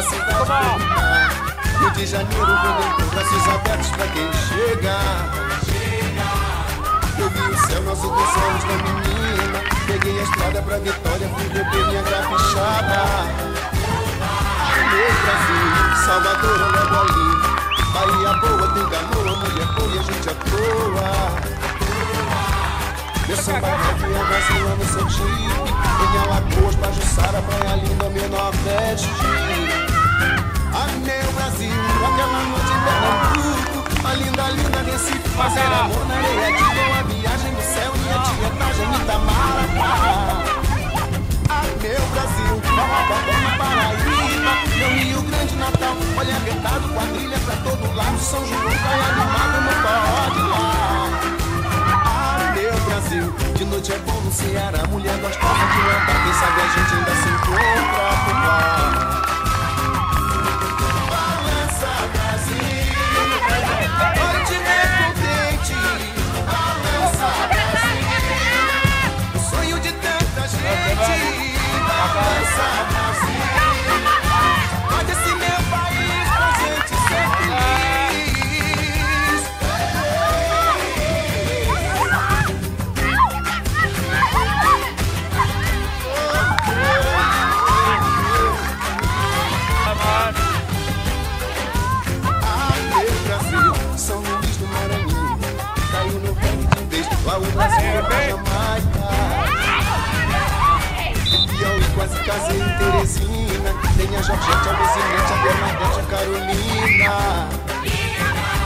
cidade Rio de Janeiro, vendendo braços abertos pra quem chega. Eu vi o céu, nós dos sonhos da menina. Peguei a estrada pra Vitória, fui beber minha capixaba. Meu Brasil, Salvador, eu levo ali. Bahia boa, tem canoa, mulher boa e a gente à toa. Meu samba reggae é vacilando seu chip. Em Alagoas, Pajuçara, Praia Linda, meu Nordeste. Ah, meu Brasil, aquela noite em Pernambuco. A linda, linda Recife, fazer amor na areia de boa viagem no céu e a tietagem Itamaracá. Ah, meu Brasil, Copacabana, Paraíba. Meu Rio Grande, Natal, olha verdade, quadrilha pra todo lado. São João, Praia Animada, não pode lá. Ah, meu Brasil, de noite é bom no Ceará. Mulher gostosa de andar, quem sabe a gente ainda se encontra por lá. Lá o Brasil é pra Jamaica. E eu quase casei em Teresina. Tem a Georgette, a Luzinete, a Bernadette, a Carolina.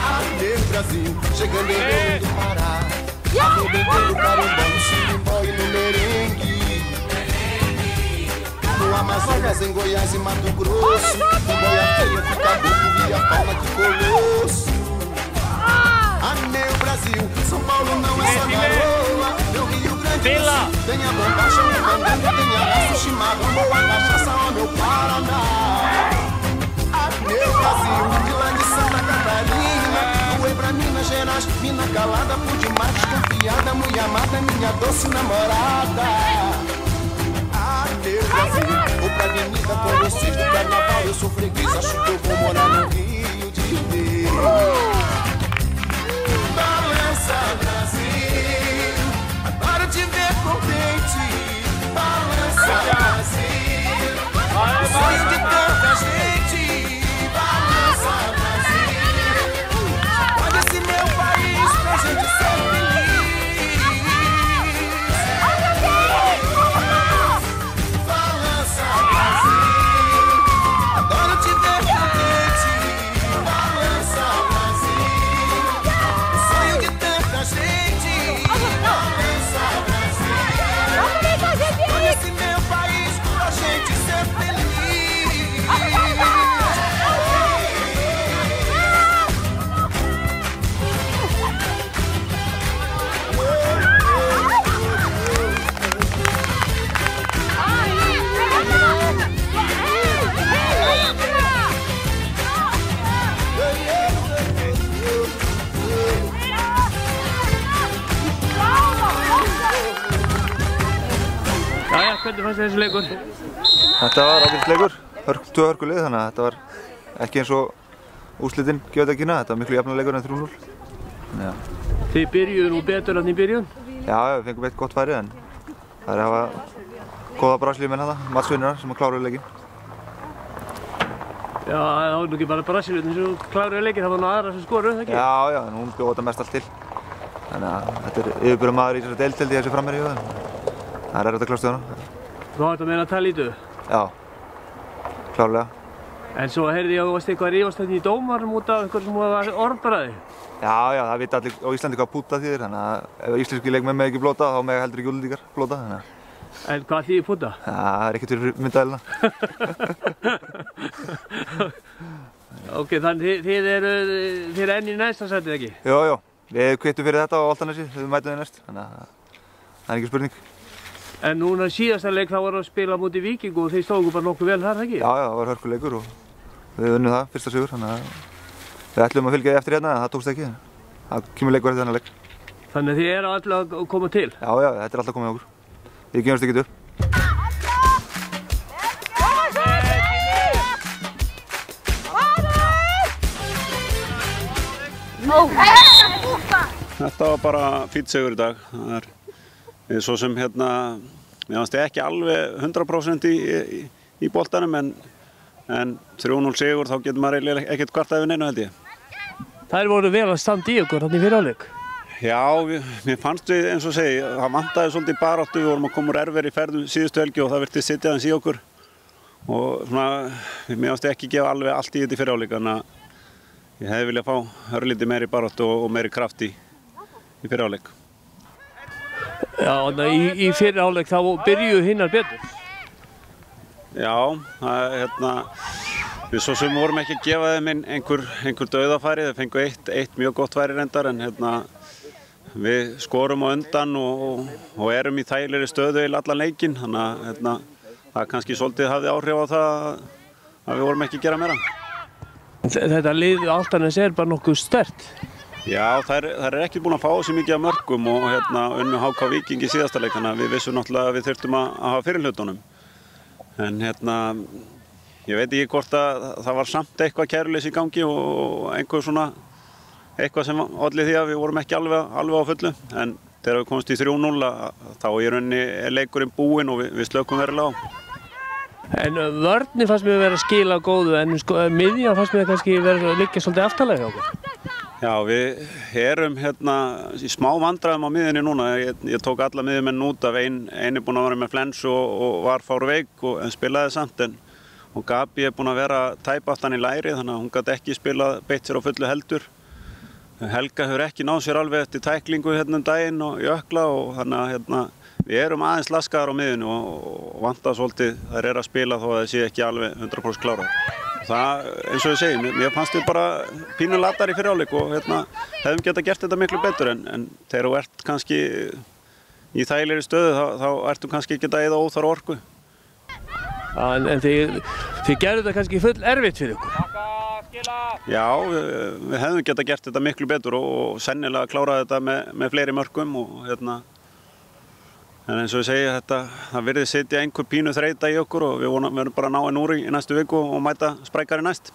Ah, meu Brasil, chegando em Belém do Pará. Arrebentando o carimbó, no sirimbó e no merengue. No Amazonas, em Goiás e Mato Grosso. No Boiateia, Caboclo, Via Palma, que colosso. Ah, meu Brasil, São Paulo não é só garoa. Meu Rio Grande do Sul tem a bombacha, o candango, tem a raça, o chimarrão, boa cachaça, ó meu Paraná. Ah, meu Brasil, de lá de Santa Catarina, voei pra Minas Gerais, mina calada, por demais, desconfiada, mulher amada, minha doce namorada. Ah, meu Brasil, vou pra avenida com vocês do carnaval, eu sou freguês, acho que eu vou morar no Rio de Janeiro. Balança, Brasil, adoro te ver contente. Balança, Brasil, sonho de tanta gente. Balança, Brasil, olha esse meu país pra gente ser feliz. Balança, Brasil, adoro te ver contente. Balança, Brasil, gente, balança, Brasil. Olha esse meu país pra gente ser feliz. Hvernig fannst þessi leikur? Þetta var ágætis leikur, tvö hörkulið, þannig að þetta var ekki eins og úrslitin gefa þetta að kynna. Þetta var miklu jafnar leikur en 3-0. Ja. Þið byrjuðu nú betur enn í byrjun? Já, við fengum eitt gott færi en það er að hafa góða Brasilíumenn þarna, matsvinnarar sem kláruðu leikinn. Já, það var nú ekki bara Brasilíumenn sem kláruðu leikinn, það var nú aðra sem skoruðu, ekki? Já, já, en hún bjóð þetta mest allt til. Þannig að þetta er yfirburðamaður í þessari deild held ég þessi framherji og það er erfitt að klásta hana. Þú átt að meina að tala í þau? Já, klárlega. En svo heyrði ég að þú varst eitthvað að rífast þetta í dómarum út af eitthvað sem var orðbræði? Já, já, það vita allir á Íslandi hvað púta þýðir, þannig að ef íslenski leikmenn mega ekki blóta þá mega heldur ekki útlendingar blóta. En hvað þýðir púta? Já, það er ekkert fyrir myndavélina. Ok, þannig þið eru enn í næsta sætið, ekki? Jó, jó, við kvittum fyrir þetta á Álftanesi, við mætum þið næst, þannig að það er ekki spurning. En núna síðasta leik þá var að spila mútið Víking og þeir stóðu bara nokkuð vel þar, ekki? Já, já, það var hörkuleikur og við unnum það, fyrsta sigur, þannig að við ætlum að fylgja því eftir hérna en það tókst ekki. Það kemur leikur eftir þennan leik. Þannig að þið eru alltaf að koma til? Já, já, þetta er alltaf komið okkur. Við gefumst ekki upp. Þetta var bara fínn sigur í dag. Það er svo sem mér fannst ég ekki alveg 100% í boltanum en 3-0 sigur þá getur maður ekkert kvartað yfir neinu held ég. Þær voru vel að standa í okkur þarna í fyrri hálfleik. Já, mér fannst við eins og segi, það vantaði svolítið baráttu, við vorum að koma úr erfiðri ferð síðustu helgi og það virtist sitja aðeins í okkur og svona, mér fannst ég ekki gefa alveg allt í þetta í fyrri hálfleik þannig að ég hefði viljað fá örlítið meiri baráttu og meiri kraft í fyrri hálfleik. Já, í fyrri hálfleik þá byrjuðu hinnar betur. Já, við svo sem vorum ekki að gefa þeim einhver dauðafæri, þeir fengu eitt mjög gott færi reyndar en við skorum á undan og erum í þægilegri stöðu í allan leikinn, þannig að það kannski svolítið hafði áhrif á það að við vorum ekki að gera meira. Þetta lið Álftanes bara nokkuð sterkt. Já, þær er ekki búin að fá sér mikið af mörkum og unnu HK Víking í síðasta leik, þannig að við vissum náttúrulega að við þurftum að hafa fyrirhlutunum. En ég veit ekki hvort að það var samt eitthvað kæruleysi í gangi og eitthvað sem olli því að við vorum ekki alveg á fullu. En þegar við komumst í 3-0 þá í rauninni er leikurinn búinn og við slökum verulega á. En vörnin fannst mér að vera að skila góðu en miðjan fannst mér kannski vera að liggja svolítið aftarlega hjá okkur. Já, við erum í smá vandræðum á miðjunni núna. Ég tók alla miðjumenn út af einu búinn að vera með flensu og var fárveik en spilaði samt og Gabi búinn að vera tæpaftan í læri þannig að hún gat ekki beitt sér á fullu heldur. Helga hefur ekki náð sér alveg eftir tæklingu daginn og jökla og þannig að við erum aðeins laskaðar á miðjunni og vantar svolítið þær að spila þó að það sé ekki alveg 100% klárað. Það, eins og ég segi, mér fannst við bara pínu latar í fyrri hálfleik og hefðum getað gert þetta miklu betur en þegar þú ert kannski í þægilegri stöðu þá ertu kannski ekki að eyða óþarfa orku. En þið gerðu þetta kannski full erfitt fyrir ykkur? Já, við hefðum getað gert þetta miklu betur og sennilega klárað þetta með fleiri mörkum og en eins og ég segi, það virðist sitja einhver pínu þreyta í okkur og við verðum bara að ná henni úr í næstu viku og mæta sprækari næst.